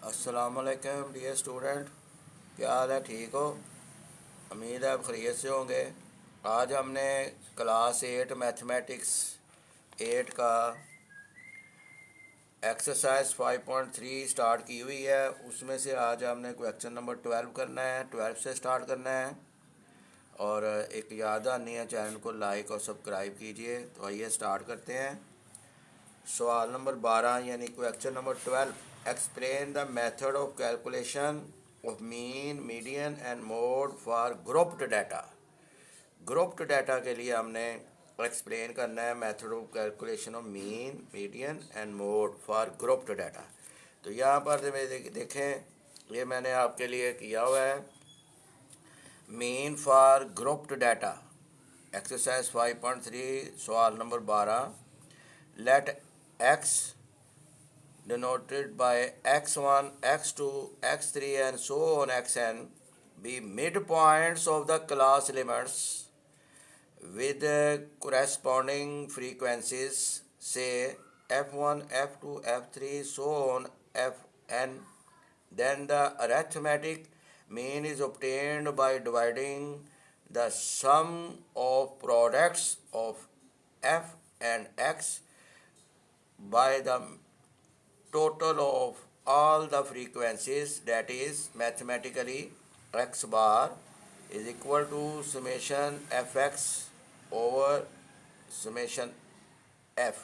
अस्सलामुअलैकुम dear student, क्या हाल है? ठीक हो? उम्मीद है आप खैरियत से होंगे। आज हमने क्लास 8 मैथमेटिक्स 8 का एक्सरसाइज 5.3 स्टार्ट की हुई है। उसमें से आज हमने क्वेश्चन नंबर 12 करना है। 12 से स्टार्ट करना है और एक याद आनी है, चैनल को लाइक और सब्सक्राइब कीजिए। तो आइए स्टार्ट करते हैं। सवाल नंबर 12 यानी question number 12, explain the method of calculation of mean, median and mode for grouped data. Grouped data के लिए हमने एक्सप्लेन करना है method of calculation of mean, median and mode for grouped data. तो यहाँ पर देखें, ये मैंने आपके लिए किया हुआ है। Mean for grouped data, exercise 5.3 सवाल number 12। Let x denoted by x1, x2, x3 and so on xn be midpoints of the class limits with corresponding frequencies, say f1, f2, f3 so on fn. Then the arithmetic mean is obtained by dividing the sum of products of f and x by the total of all the frequencies, that is mathematically x bar is equal to summation fx over summation f।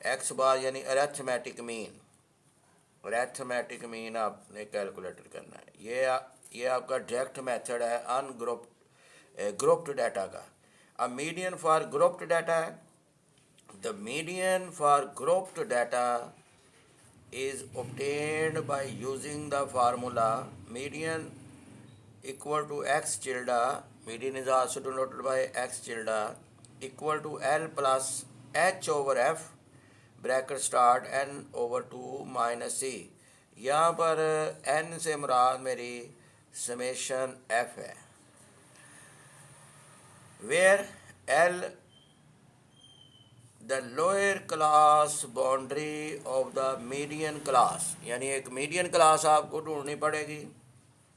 x bar यानी arithmetic mean, arithmetic mean आपने calculate करना है। ये आपका direct method है grouped data का। अब median for grouped data है। The median for grouped data is obtained by using the formula median equal to x tilde, median is also denoted by x tilde, equal to L plus h over f bracket start n over 2 minus c। यहाँ पर n से मुराद मेरी summation f है, where L the lower class boundary of the median class, यानी एक median class आपको ढूंढनी पड़ेगी।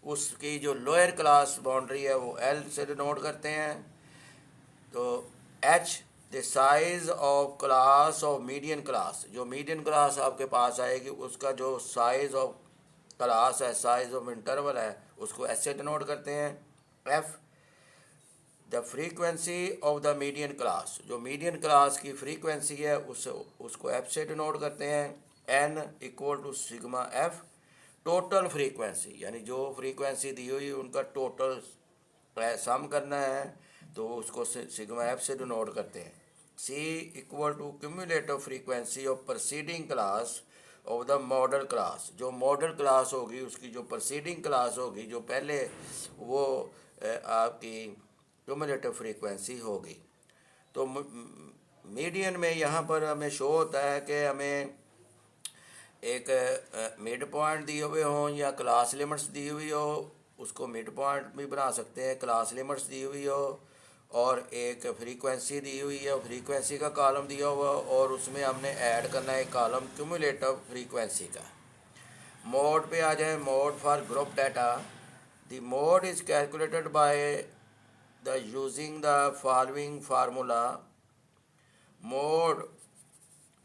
उसकी जो लोअर क्लास बाउंड्री है वो एल से डिनोट करते हैं। तो H the size of class of median class, जो मीडियन क्लास आपके पास आएगी उसका जो साइज ऑफ क्लास है, साइज ऑफ इंटरवल है, उसको एच से डिनोट करते हैं। F the frequency of the median class, जो मीडियन क्लास की फ्रीक्वेंसी है उसको एफ से डिनोट करते हैं। N equal to sigma F total frequency, यानी जो फ्रीक्वेंसी दी हुई उनका टोटल सम करना है तो उसको सिग्मा एफ से डिनोट करते हैं। C equal to cumulative frequency of proceeding class of the modal class, जो मॉडल क्लास होगी उसकी जो प्रोसीडिंग क्लास होगी, जो पहले वो आपकी क्यूमुलेटिव फ्रीक्वेंसी होगी। तो मीडियन में यहाँ पर हमें शो होता है कि हमें एक मिड पॉइंट दिए हुए हों या क्लास लिमिट्स दी हुई हो, उसको मिड पॉइंट भी बना सकते हैं। क्लास लिमिट्स दी हुई हो और एक फ्रीक्वेंसी दी हुई है, फ्रीक्वेंसी का कॉलम दिया हुआ और उसमें हमने ऐड करना है एक कॉलम क्यूमुलेटिव फ्रीक्वेंसी का। मोड पे आ जाए, mode for group data. The mode is calculated by the using the following formula: mode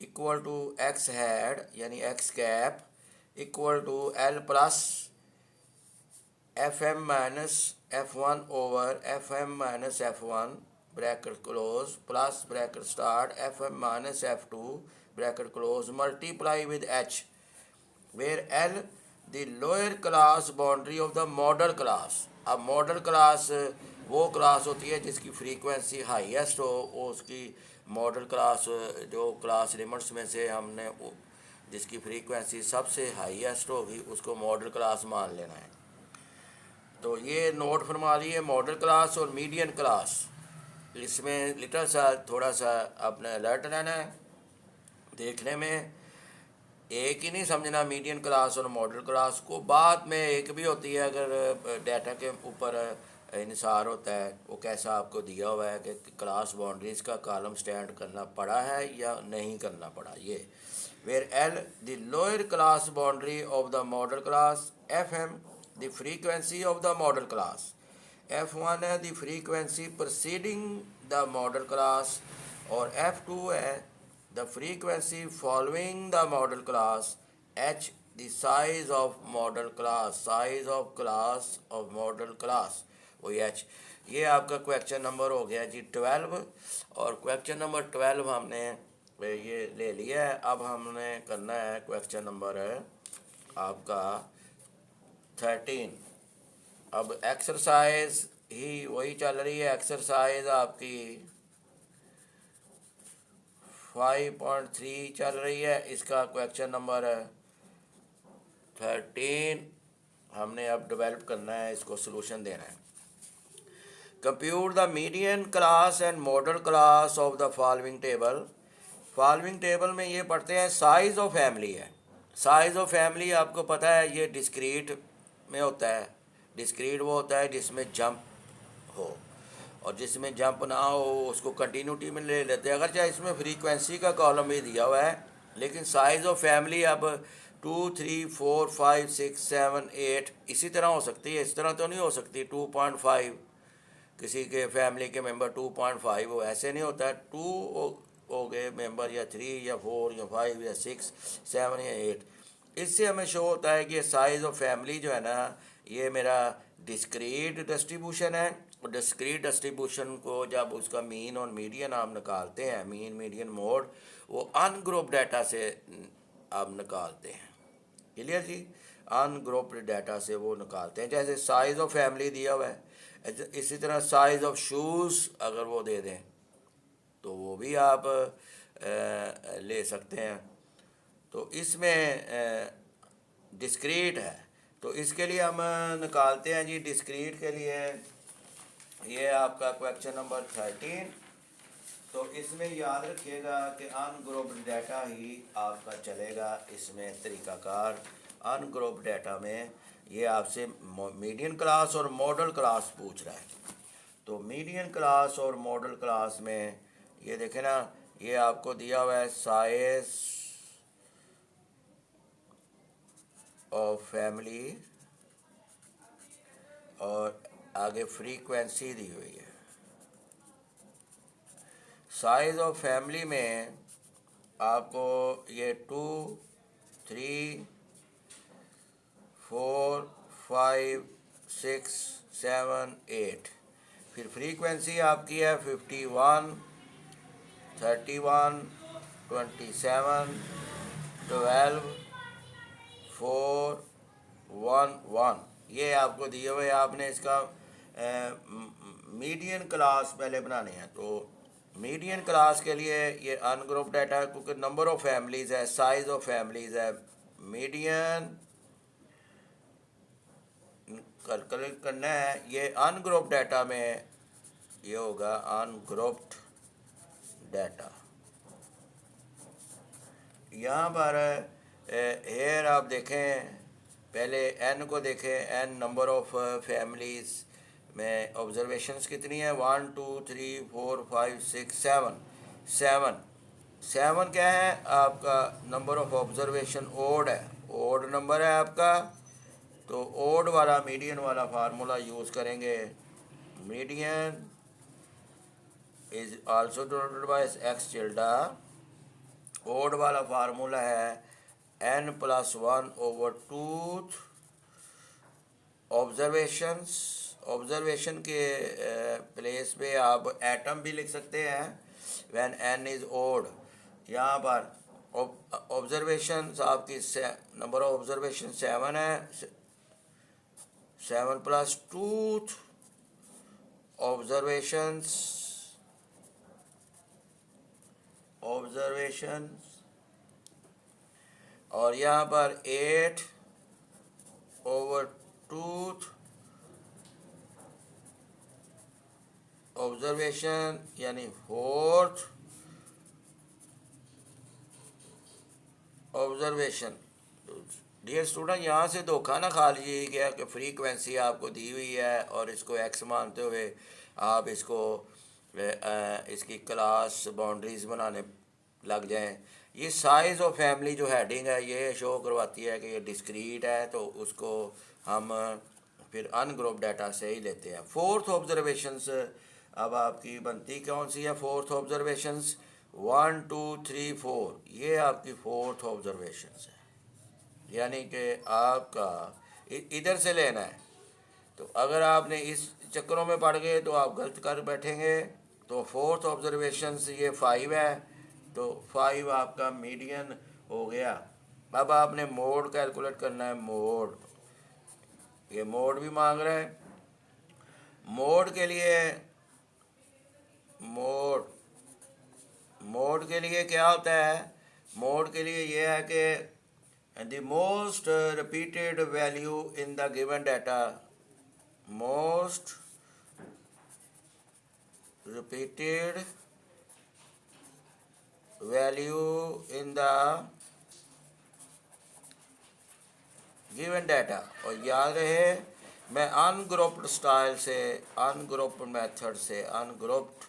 equal to x hat यानी x cap equal to L plus fm minus f1 over fm minus f1 bracket close plus bracket start fm minus f2 bracket close multiply with h, where L the lower class boundary of the model class। अब model class वो class होती है जिसकी frequency highest हो, उसकी model class जो class limits में से हमने जिसकी फ्रीक्वेंसी सबसे हाईएस्ट होगी उसको मॉडल क्लास मान लेना है। तो ये नोट फरमा लिए मॉडल क्लास और मीडियन क्लास। इसमें लिटल सा थोड़ा सा आपने अलर्ट रहना है। देखने में एक ही नहीं समझना मीडियन क्लास और मॉडल क्लास को, बाद में एक भी होती है अगर डाटा के ऊपर इन्हिसार होता है। वो कैसा आपको दिया हुआ है कि क्लास बाउंड्रीज़ का कॉलम स्टैंड करना पड़ा है या नहीं करना पड़ा। ये where L the lower class boundary of the model class, Fm the frequency of the model class, F1 है the frequency preceding the model class, और F2 है the frequency following the model class, H the size of model class, size of class of model class, वही H। ये आपका question number हो गया जी 12, और question number 12 हमने ये ले लिया है। अब हमने करना है क्वेश्चन नंबर आपका 13। अब एक्सरसाइज ही वही चल रही है, एक्सरसाइज आपकी 5.3 चल रही है, इसका क्वेश्चन नंबर 13 हमने अब डेवलप करना है, इसको सोल्यूशन देना है। Compute the median class and model class of the following table. Following table में ये पढ़ते हैं साइज ऑफ फैमिली है। साइज ऑफ फैमिली आपको पता है ये डिस्क्रीट में होता है। डिस्क्रीट वो होता है जिसमें जंप हो, और जिसमें जंप ना हो उसको कंटिन्यूटी में ले लेते हैं, अगर चाहे इसमें फ्रीक्वेंसी का कॉलम भी दिया हुआ है। लेकिन साइज़ ऑफ फैमिली अब 2, 3, 4, 5, 6, 7, 8 इसी तरह हो सकती है, इस तरह तो नहीं हो सकती 2.5 किसी के फैमिली के मेंबर 2.5 हो, ऐसे नहीं होता है। 2 हो गए मेंबर, या 3 या 4 या 5 या 6, 7 या 8, इससे हमें शो होता है कि ये साइज़ ऑफ फैमिली जो है ना ये मेरा डिस्क्रीट डिस्ट्रीब्यूशन है। और डिस्क्रीट डिस्ट्रीब्यूशन को जब उसका मीन और मीडियन आप निकालते हैं, मीन मीडियन मोड, वो अनग्रुप डाटा से आप निकालते हैं। क्लियर जी, अनग्रुप्ड डाटा से वो निकालते हैं। जैसे साइज़ ऑफ फैमिली दिया हुआ है, इसी तरह साइज़ ऑफ शूज़ अगर वो दे दें तो वो भी आप ले सकते हैं। तो इसमें डिस्क्रीट है, तो इसके लिए हम निकालते हैं जी। डिस्क्रीट के लिए ये आपका क्वेश्चन नंबर 13। तो इसमें याद रखिएगा कि अनग्रुप्ड डाटा ही आपका चलेगा। इसमें तरीक़ाकार अनग्रुप्ड डाटा में ये आपसे मीडियन क्लास और मॉडल क्लास पूछ रहा है। तो मीडियन क्लास और मॉडल क्लास में ये देखें ना, ये आपको दिया हुआ है साइज ऑफ फैमिली और आगे फ्रीक्वेंसी दी हुई है। साइज ऑफ फैमिली में आपको ये 2, 3, 4, 5, 6, 7, 8। फिर फ्रीक्वेंसी आपकी है 51, 31, 27, 12, 4, 1, 1। ये आपको दिए हुए, आपने इसका मीडियन क्लास पहले बनाने हैं। तो मीडियन क्लास के लिए ये अनग्रुप डाटा है, क्योंकि नंबर ऑफ फैमिलीज़ है, साइज ऑफ फैमिलीज़ है। मीडियन कैलकुलेट करना है, ये अनग्रुप डाटा में ये होगा अनग्रुप्ड डाटा। यहाँ पर हेयर आप देखें, पहले एन को देखें, एन नंबर ऑफ फैमिलीज़ में ऑब्जर्वेशंस कितनी है, 1, 2, 3, 4, 5, 6, 7। 7 क्या है आपका नंबर ऑफ ऑब्जर्वेशन, ओड है, ओड नंबर है आपका। तो ओड वाला मीडियन वाला फार्मूला यूज़ करेंगे। Median is also denoted by X tilde. Odd वाला फार्मूला है n+1/2 ऑब्जर्वेशंस। ऑब्जर्वेशन के प्लेस पे आप एटम भी लिख सकते हैं व्हेन n इज़ ओड। यहाँ पर ऑब्जर्वेशंस आपकी नंबर ऑफ ऑब्जर्वेशन 7 है। 7 + 2 ऑब्जर्वेशंस और यहाँ पर 8/2 ऑब्जर्वेशन, यानी 4th ऑब्जर्वेशन। डियर स्टूडेंट, यहाँ से धोखा ना खा लीजिए क्या कि फ्रीक्वेंसी आपको दी हुई है और इसको एक्स मानते हुए आप इसको इसकी क्लास बाउंड्रीज बनाने लग जाएं। ये साइज़ ऑफ फैमिली जो हेडिंग है ये शो करवाती है कि ये डिस्क्रीट है, तो उसको हम फिर अनग्रुप डाटा से ही लेते हैं। फोर्थ ऑब्जर्वेशंस अब आपकी बनती कौन सी है? फोर्थ ऑब्जर्वेशंस 1 2 3 4, ये आपकी फोर्थ ऑब्जर्वेशंस है, यानी कि आपका इधर से लेना है। तो अगर आपने इस चक्करों में पड़ गए तो आप गलत कर बैठेंगे। तो फोर्थ ऑब्जर्वेशंस ये 5 है, तो 5 आपका मीडियन हो गया। अब आपने मोड कैलकुलेट करना है। मोड, ये मोड भी मांग रहा है। मोड के लिए मोड के लिए क्या होता है? मोड के लिए ये है कि the most repeated value in the given data, most repeated value in the given data। और याद रहे मैं अनग्रुप्ड स्टाइल से, अनग्रुप्ड मेथड से, अनग्रुप्ड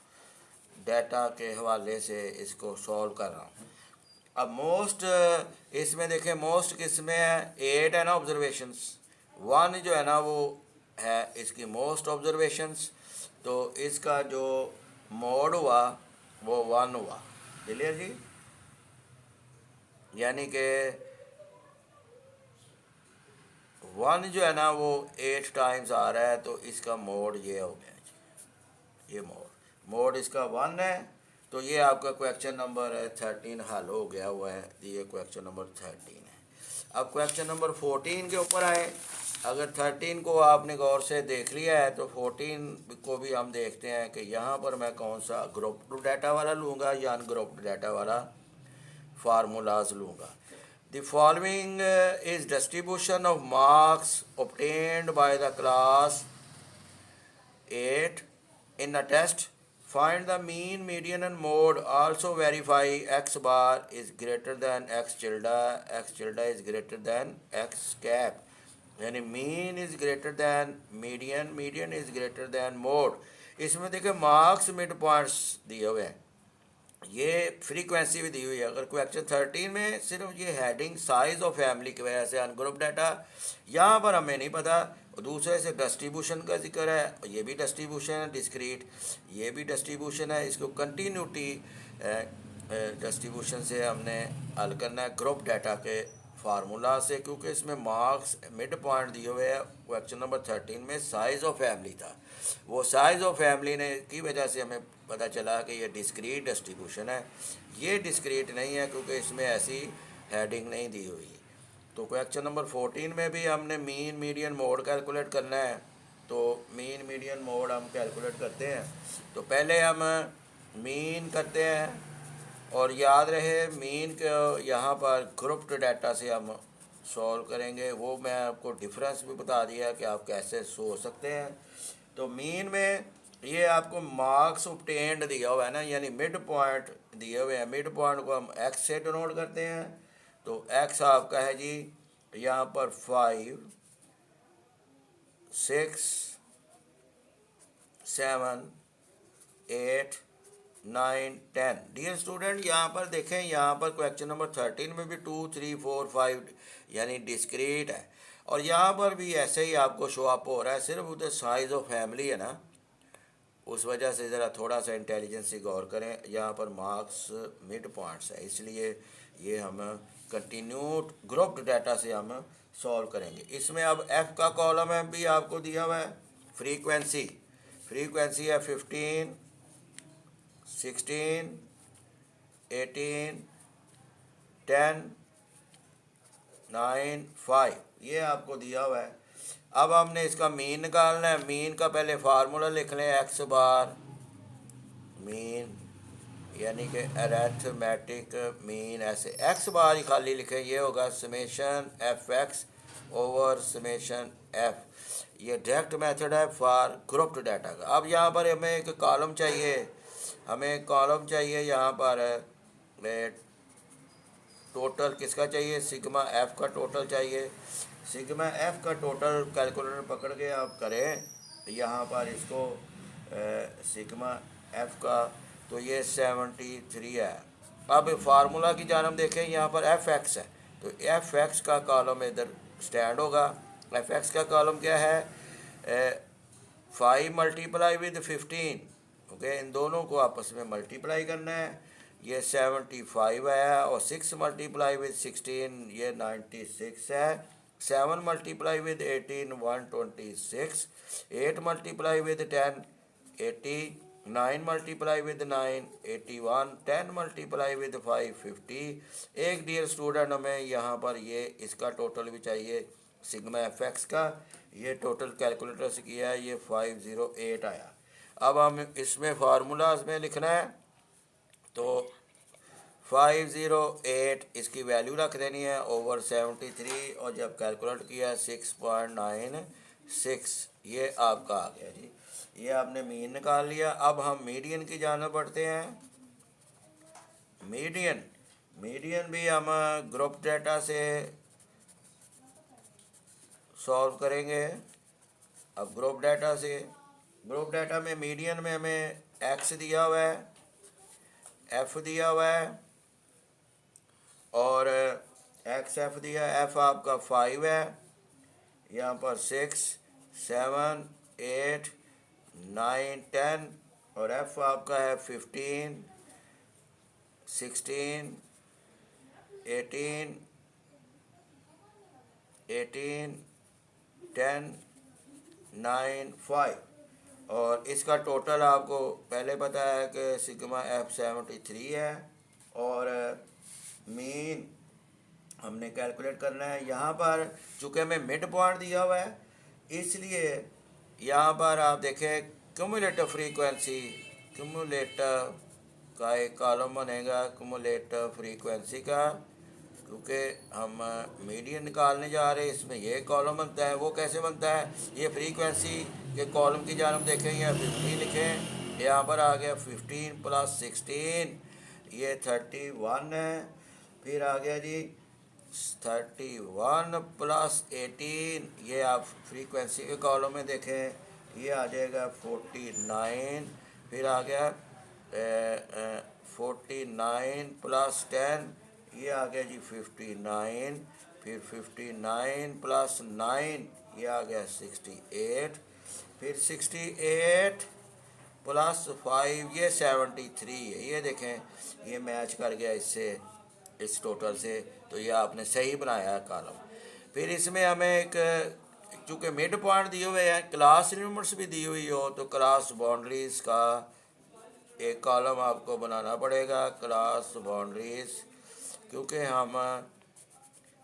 डाटा के हवाले से इसको सॉल्व कर रहा हूँ। अब मोस्ट, इसमें देखें मोस्ट किस में है? 8 है ना ऑब्जर्वेशंस। 1 जो है ना वो है इसकी मोस्ट ऑब्जर्वेशंस, तो इसका जो मोड हुआ वो 1 हुआ। क्लियर जी? यानी कि 1 जो है ना वो 8 टाइम्स आ रहा है, तो इसका मोड ये हो गया जी। ये मोड इसका 1 है। तो ये आपका क्वेश्चन नंबर 13 हल हो गया हुआ है। ये क्वेश्चन नंबर 13 है। अब क्वेश्चन नंबर 14 के ऊपर आए। अगर 13 को आपने गौर से देख लिया है तो 14 को भी हम देखते हैं कि यहाँ पर मैं कौन सा ग्रुप्ड डाटा वाला लूँगा या अनग्रुप्ड डाटा वाला फार्मूलाज लूँगा। The following is distribution of marks obtained by the class 8 in a test. Find the mean, median and mode. Also verify x bar is greater than x tilde is greater than x cap, यानी mean is greater than median, median is greater than mode. इसमें देखिए marks mid points दिए हुए हैं, ये frequency भी दी हुई है। अगर क्वेश्चन 13 में सिर्फ ये हेडिंग साइज ऑफ फैमिली की वजह से अनग्रुप डाटा, यहाँ पर हमें नहीं पता। दूसरे से डिस्ट्रीब्यूशन का जिक्र है, ये भी डिस्ट्रीब्यूशन है, डिस्क्रीट ये भी डिस्ट्रीब्यूशन है। इसको कंटिन्यूटी डिस्ट्रीब्यूशन से हमने हल करना है ग्रुप डाटा के फार्मूला से, क्योंकि इसमें मार्क्स मिड पॉइंट दिए हुए हैं। क्वेश्चन नंबर 13 में साइज़ ऑफ फैमिली था, वो साइज़ ऑफ फैमिली ने की वजह से हमें पता चला कि ये डिस्क्रीट डिस्ट्रीब्यूशन है। ये डिस्क्रीट नहीं है क्योंकि इसमें ऐसी हेडिंग नहीं दी हुई। तो क्वेश्चन नंबर 14 में भी हमने मीन, मीडियन, मोड कैलकुलेट करना है। तो मीन, मीडियन, मोड हम कैलकुलेट करते हैं। तो पहले हम मीन करते हैं, और याद रहे मीन को यहाँ पर ग्रुप्ड डाटा से हम सॉल्व करेंगे। वो मैं आपको डिफरेंस भी बता दिया कि आप कैसे सोच सकते हैं। तो मीन में ये आपको मार्क्स ऑब्टेन्ड दिया हुआ है ना, यानी मिड पॉइंट दिए हुए हैं। मिड पॉइंट को हम एक्स से डिनोट करते हैं। तो एक्स आपका है जी यहाँ पर 5 6 7 8 9 10। डियर स्टूडेंट यहाँ पर देखें, यहाँ पर क्वेश्चन नंबर 13 में भी 2 3 4 5 यानी डिस्क्रीट है, और यहाँ पर भी ऐसे ही आपको शो अप हो रहा है। सिर्फ उधर साइज ऑफ फैमिली है ना, उस वजह से ज़रा थोड़ा सा इंटेलिजेंस से गौर करें। यहाँ पर मार्क्स मिड पॉइंट्स है, इसलिए ये हम कंटिन्यूड ग्रुप्ड डाटा से हम सॉल्व करेंगे। इसमें अब एफ का कॉलम है भी आपको दिया हुआ है। फ्रीक्वेंसी है 15 16 18 10 9 5, ये आपको दिया हुआ है। अब हमने इसका मीन निकालना है। मीन का पहले फार्मूला लिख लें, एक्स बार मीन, यानी कि अरेथमेटिक मीन। ऐसे एक्स बार ही खाली लिखें, ये होगा summation F x over summation F. ये डायरेक्ट मेथड है फॉर ग्रुप्ड डाटा का। अब यहाँ पर हमें एक कॉलम चाहिए, यहाँ पर टोटल किसका चाहिए? सिग्मा एफ का टोटल चाहिए। सिग्मा एफ का टोटल कैलकुलेटर पकड़ के आप करें यहाँ पर इसको सिग्मा एफ का, तो ये 73 है। अब फार्मूला की जानब देखें, यहाँ पर एफ एक्स है, तो एफ एक्स का कॉलम इधर स्टैंड होगा। एफ एक्स का कॉलम क्या है, 5 मल्टीप्लाई विद 15, ओके, इन दोनों को आपस में मल्टीप्लाई करना है। ये 75 है, और 6 मल्टीप्लाई विद 16 ये 96 है। 7 multiply with 18 126, 8 multiply with 10 80, 9 multiply with 9 81, 10 multiply with 5 50। एक डियर स्टूडेंट हमें यहाँ पर ये इसका टोटल भी चाहिए, सिग्मा एफ एक्स का। ये टोटल कैलकुलेटर से किया है, ये 508 आया। अब हम इसमें फार्मूलाज में लिखना है, तो 508 इसकी वैल्यू रख देनी है ओवर 73, और जब कैलकुलेट किया 6.96, ये आपका आ गया जी। ये आपने मीन निकाल लिया। अब हम मीडियन की जानब बढ़ते हैं। मीडियन भी हम ग्रुप डेटा से सॉल्व करेंगे। अब ग्रुप डाटा में मीडियन में हमें एक्स दिया हुआ है, एफ दिया हुआ है, और एक्स एफ दिया है। एफ आपका 5 है, यहाँ पर 6 7 8 9 10, और एफ आपका है 15 16 18 10 9 5, और इसका टोटल आपको पहले पता है कि सिग्मा एफ 73 है, और मीन हमने कैलकुलेट करना है। यहाँ पर चूँकि हमें मिड पॉइंट दिया हुआ है, इसलिए यहाँ पर आप देखें क्यूमुलेटिव फ्रीक्वेंसी, क्यूमुलेटिव का एक कॉलम बनेगा क्यूमुलेटिव फ्रीक्वेंसी का, क्योंकि हम मीडियन निकालने जा रहे हैं। इसमें ये कॉलम बनता है। वो कैसे बनता है, ये फ्रीक्वेंसी के कॉलम की जानब देखें, या 50 लिखें, यहाँ पर आ गया 15 + 16, ये 31 है। फिर आ गया जी 31 + 18, ये आप फ्रीक्वेंसी के कॉलम में देखें, ये आ जाएगा 49। फिर आ गया 49 + 10, ये आ गया जी 59। फिर 59 + 9, ये आ गया 68। फिर 68 + 5, ये 73 है। ये देखें, ये मैच कर गया इससे, इस टोटल से, तो ये आपने सही बनाया है कॉलम। फिर इसमें हमें एक, चूँकि मिड पॉइंट दिए हुए हैं, क्लास लिमिट्स भी दी हुई हो, तो क्लास बाउंड्रीज़ का एक कॉलम आपको बनाना पड़ेगा, क्लास बाउंड्रीज़, क्योंकि हम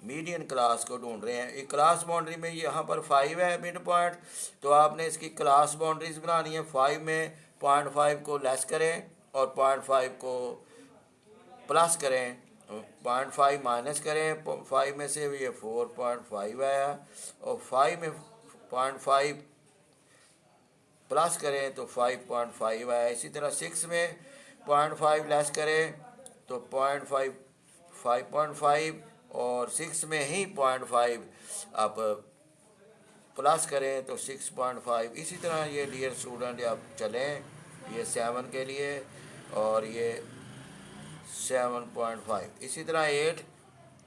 मीडियन क्लास को ढूंढ रहे हैं। एक क्लास बाउंड्री में यहाँ पर 5 है मिड पॉइंट, तो आपने इसकी क्लास बाउंड्रीज बनानी है। 5 में 0.5 को लेस करें, और 0.5 को प्लस करें, 0.5 माइनस करें 5 में से, ये 4.5 आया, और 5 में 0.5 प्लस करें तो 5.5 आया। इसी तरह 6 में 0.5 लेस करें तो 0.5 5.5, और 6 में ही 0.5 आप प्लस करें तो 6.5। इसी तरह ये डियर स्टूडेंट आप चलें, ये 7 के लिए, और ये 7.5। इसी तरह 8,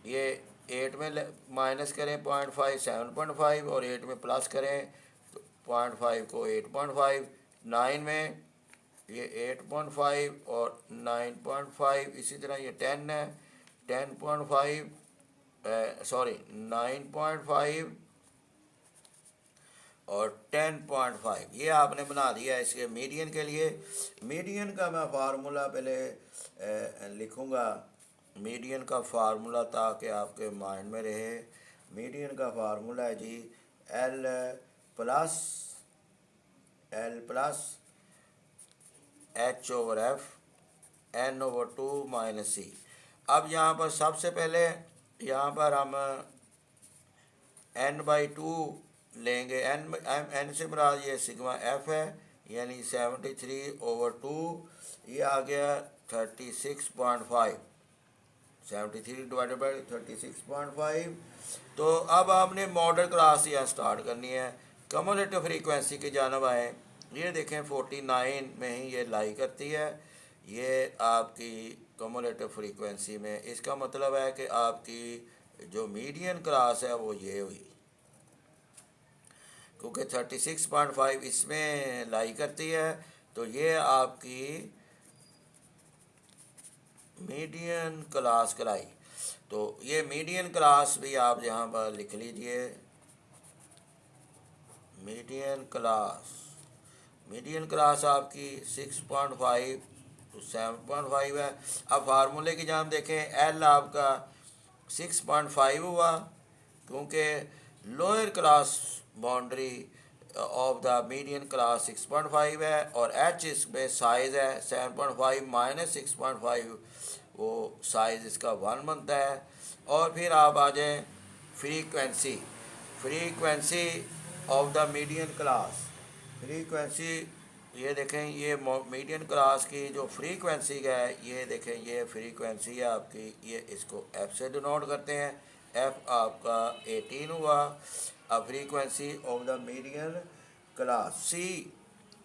ये 8 में माइनस करें 0.5 7.5, और 8 में प्लस करें तो 0.5 को 8.5। 9 में ये 8.5 और 9.5। इसी तरह ये 10 है, 10.5 सॉरी 9.5 और 10.5, ये आपने बना दिया है इसके मीडियन के लिए। मीडियन का मैं फार्मूला पहले लिखूँगा, मीडियन का फार्मूला, ताकि आपके माइंड में रहे। मीडियन का फार्मूला है जी L plus H/F N/2 - C। अब यहाँ पर सबसे पहले यहाँ पर हम N/2 लेंगे। N से मुराद ये सिग्मा F है, यानी 73/2, ये आ गया 36.5, 73 / 36.5। तो अब आपने मॉडल क्लास यहाँ स्टार्ट करनी है। कम्युलेटिव फ्रीक्वेंसी की जानब आए, ये देखें 49 में ही ये लाई करती है। ये आपकी कम्युलेटिव फ्रीक्वेंसी में। इसका मतलब है कि आपकी जो मीडियन क्लास है वो ये हुई, क्योंकि 36.5 इसमें लाई करती है, तो ये आपकी मीडियन क्लास कहलाई। तो ये मीडियन क्लास भी आप यहाँ पर लिख लीजिए, मीडियन क्लास आपकी 6.5 तो 7.5 है। अब फार्मूले की जान देखें, एल आपका 6.5 हुआ, क्योंकि lower class boundary of the median class 6.5 है, और एच इसमें साइज़ है 7.5 माइनस 6.5, वो साइज़ इसका 1 बनता है। और फिर आप आ जाएँ frequency of the median class. Frequency ये देखें, ये मीडियन क्लास की जो फ्रीक्वेंसी है, ये देखें ये फ्रीक्वेंसी है आपकी, ये इसको एफ से डिनोट करते हैं। एफ आपका 18 हुआ। अब frequency of the median class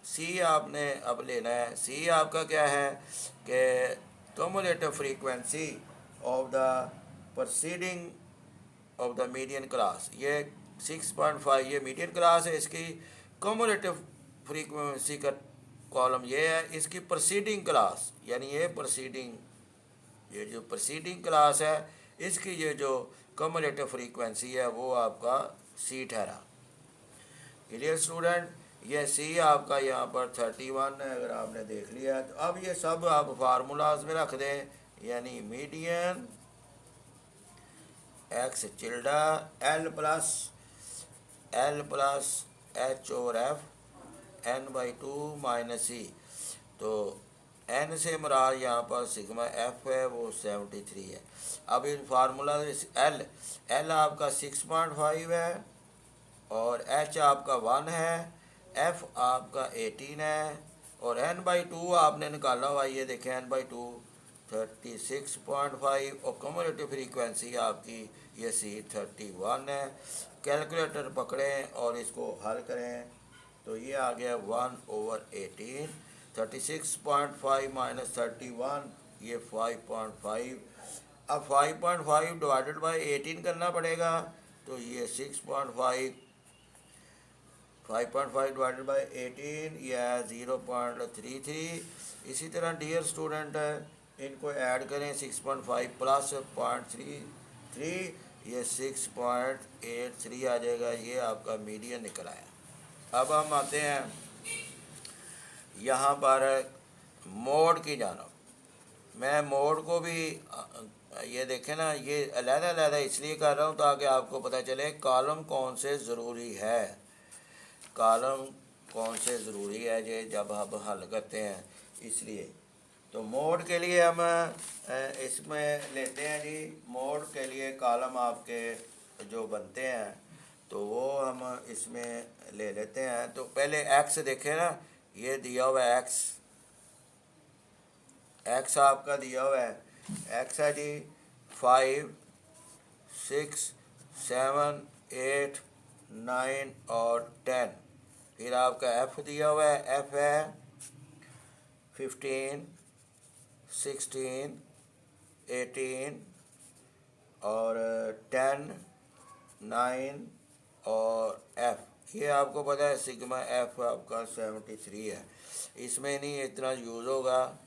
C आपने अब लेना है। सी आपका क्या है कि cumulative frequency of the proceeding of the median class. ये 6.5 ये मीडियन क्लास है, इसकी कम्युलेटिव फ्रीक्वेंसी का कॉलम ये है, इसकी प्रोसीडिंग क्लास यानी ये जो प्रोसीडिंग क्लास है, इसकी ये जो कम्युलेटिव फ्रीक्वेंसी है वो आपका सी ठहरा। क्लियर स्टूडेंट, ये सी आपका यहाँ पर 31 है, अगर आपने देख लिया। तो अब ये सब आप फार्मूलाज में रख दें, यानी मीडियन एक्स चिल्डा एल प्लस एच और एफ n/2 माइनस सी। तो n से मुराद यहाँ पर सिग्मा एफ है, वो 73 है। अब इन फार्मूला एल आपका 6.5 है, और एच आपका 1 है, एफ आपका 18 है, और n/2 आपने निकाला हुआ, ये देखें n/2 36.5, और कम्युलेटिव फ्रीक्वेंसी आपकी ये सी 31 है। कैलकुलेटर पकड़ें और इसको हल करें, तो ये आ गया 1/18। 36.5 माइनस 31, ये 5.5। अब 5.5 डिवाइडेड बाई 18 करना पड़ेगा, तो ये 5.5 डिवाइडेड बाई 18, यह 0.33। इसी तरह डियर स्टूडेंट इनको ऐड करें, 6.5 प्लस 0.33, ये 6.83 आ जाएगा। ये आपका मीडियन निकल आया। अब हम आते हैं यहाँ पर मोड की जानब। मैं मोड को भी ये देखें ना, ये अलग-अलग इसलिए कर रहा हूँ ताकि आपको पता चले कॉलम कौन से ज़रूरी है, कॉलम कौन से ज़रूरी है ये जब आप हल करते हैं। इसलिए तो मोड के लिए हम इसमें लेते हैं जी, मोड के लिए कॉलम आपके जो बनते हैं तो वो हम इसमें ले लेते हैं। तो पहले एक्स देखें ना, ये दिया हुआ है एक्स आपका दिया हुआ है, एक्स है जी 5, 6, 7, 8, 9 और 10। फिर आपका एफ दिया हुआ है, एफ है 15, 16, 18 और 10, 9 और एफ। ये आपको पता है सिग्मा एफ आपका 73 है, इसमें नहीं इतना यूज़ होगा।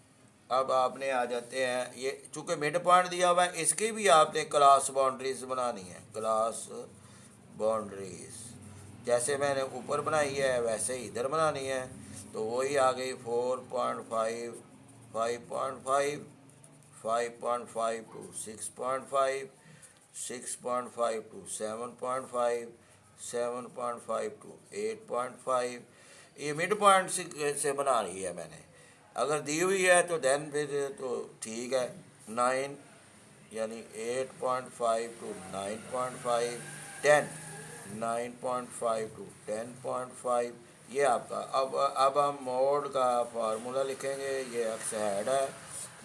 अब आपने आ जाते हैं, ये चूँकि मिड पॉइंट दिया हुआ है, इसकी भी आपने क्लास बाउंड्रीज बनानी है। क्लास बाउंड्रीज जैसे मैंने ऊपर बनाई है वैसे ही इधर बनानी है। तो वही आ गई 4.5, 5.5, 5.5 to 6.5, 6.5 to 7.5, 7.5 to 8.5। ये मिड पॉइंट से बना रही है मैंने। अगर दी हुई है तो देन फिर तो ठीक है। 9 यानी 8.5 to 9.5, 10 9.5 to 10.5, ये आपका। अब हम मोड का फार्मूला लिखेंगे। ये एक्स हेड है,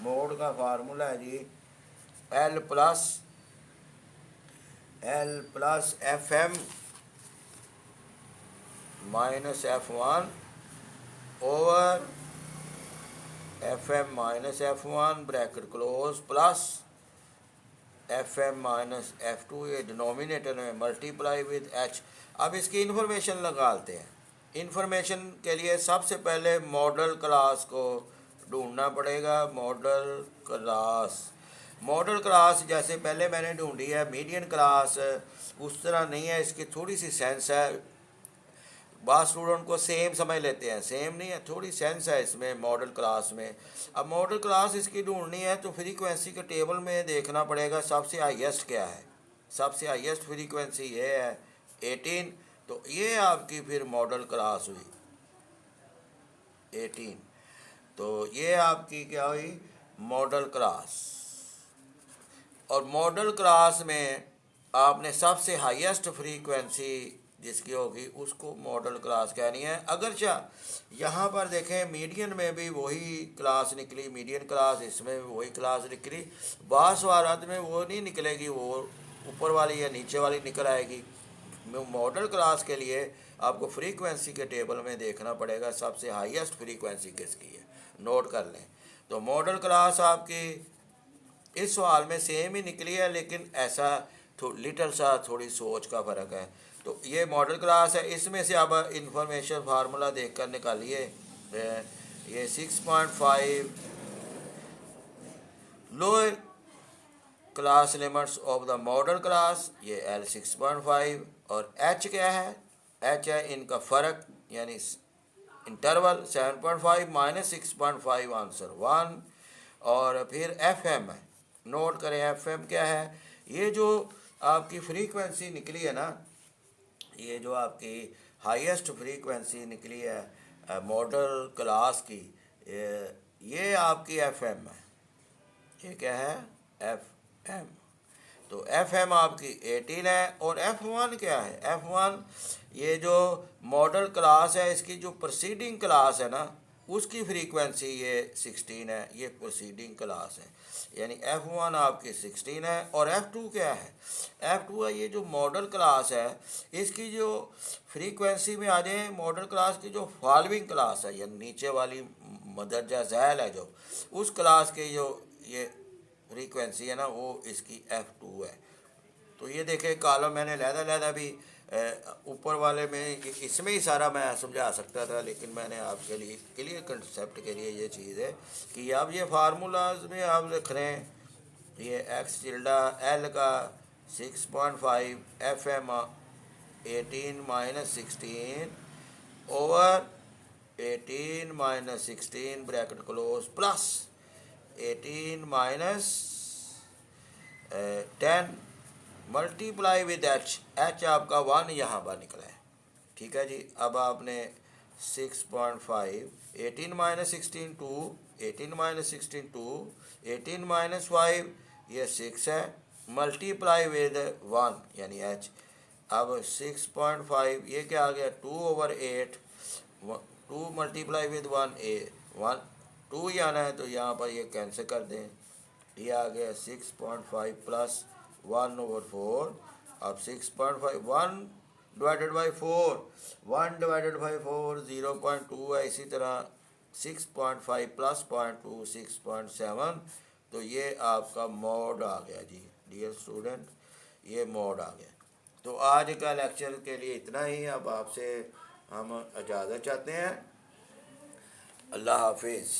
मोड का फार्मूला है G L plus F M minus F1 over F M minus F one bracket close plus F M minus F two, ये डिनोमिनेटर में मल्टीप्लाई विद एच। अब इसकी इन्फॉर्मेशन निकालते हैं। इन्फॉर्मेशन के लिए सबसे पहले मॉडल क्लास को ढूंढना पड़ेगा। मॉडल क्लास जैसे पहले मैंने ढूंढी है मीडियन क्लास, उस तरह नहीं है, इसकी थोड़ी सी सेंस है। बाद स्टूडेंट को सेम समझ लेते हैं, सेम नहीं है, थोड़ी सेंस है इसमें मॉडल क्लास में। अब मॉडल क्लास इसकी ढूंढनी है तो फ्रीक्वेंसी के टेबल में देखना पड़ेगा सबसे हाईएस्ट क्या है। सबसे हाईएस्ट फ्रीक्वेंसी ये है 18, तो ये आपकी फिर मॉडल क्लास हुई 18। तो ये आपकी क्या हुई, मॉडल क्लास। और मॉडल क्लास में आपने सबसे हाईएस्ट फ्रीक्वेंसी जिसकी होगी उसको मॉडल क्लास कहनी है। अगरचा यहाँ पर देखें मीडियन में भी वही क्लास निकली, मीडियन क्लास, इसमें भी वही क्लास निकली। बास वारत में वो नहीं निकलेगी, वो ऊपर वाली या नीचे वाली निकल आएगी। मॉडल क्लास के लिए आपको फ्रीक्वेंसी के टेबल में देखना पड़ेगा सबसे हाईएस्ट फ्रीक्वेंसी किसकी है, नोट कर लें। तो मॉडल क्लास आपकी इस सवाल में सेम ही निकली है, लेकिन ऐसा लिटल सा थोड़ी सोच का फ़र्क है। तो ये मॉडल क्लास है, इसमें से अब इंफॉर्मेशन फार्मूला देख कर निकालिए। ये 6.5 lower class limits of the modal class, ये L 6.5, और H क्या है, H है इनका फ़र्क यानी इंटरवल 7.5 माइनस 6.5 आंसर 1। और फिर FM है, नोट करें FM क्या है। ये जो आपकी फ्रीक्वेंसी निकली है ना, ये जो आपकी हाईएस्ट फ्रीक्वेंसी निकली है मॉडल क्लास की, ये आपकी FM है। ये क्या है, FM। तो FM आपकी 18 है। और F1 क्या है, F1 ये जो मॉडल क्लास है इसकी जो प्रोसीडिंग क्लास है ना, उसकी फ्रीक्वेंसी ये 16 है, ये प्रोसीडिंग क्लास है, यानी F1 आपकी 16 है। और F2 क्या है, F2 है ये जो मॉडल क्लास है, इसकी जो फ्रीक्वेंसी में आ जाए मॉडल क्लास की जो फॉलोइंग क्लास है, यानी नीचे वाली मदरजा झैल है जो, उस क्लास के जो ये फ्रीक्वेंसी है ना, वो इसकी F2 है। तो ये देखें कॉलम मैंने लहदा भी ऊपर वाले में, इसमें ही सारा मैं समझा सकता था, लेकिन मैंने आपके लिए क्लियर कंसेप्ट के लिए ये चीज़ है कि अब ये फार्मूलाज में आप लिख रहे हैं, ये एक्स टिल्डा L का 6.5 FM 18 minus 16 over 18 minus 16 bracket close plus 18 minus 10 multiply with H। H आपका 1 यहाँ पर निकला है, ठीक है जी। अब आपने 6.5 18 माइनस 16 2, 18 माइनस 16 2, 18 माइनस 5 ये 6 है, मल्टीप्लाई विद 1 यानी H। अब 6.5 ये क्या आ गया 2 ओवर 8, 2 मल्टीप्लाई विद 1 1 2 ही आना है, तो यहाँ पर ये कैंसिल कर दें, ये आ गया 6.5 प्लस 1 ओवर 4। अब 6.5 1 डिवाइडेड बाई 4, 1 डिवाइडेड बाई 4 0.2 है। इसी तरह 6.5 प्लस 0.2 6.7। तो ये आपका मोड आ गया जी डियर स्टूडेंट, ये मोड आ गया। तो आज का लेक्चर के लिए इतना ही। अब आपसे हम इजाज़त चाहते हैं। अल्लाह हाफिज़।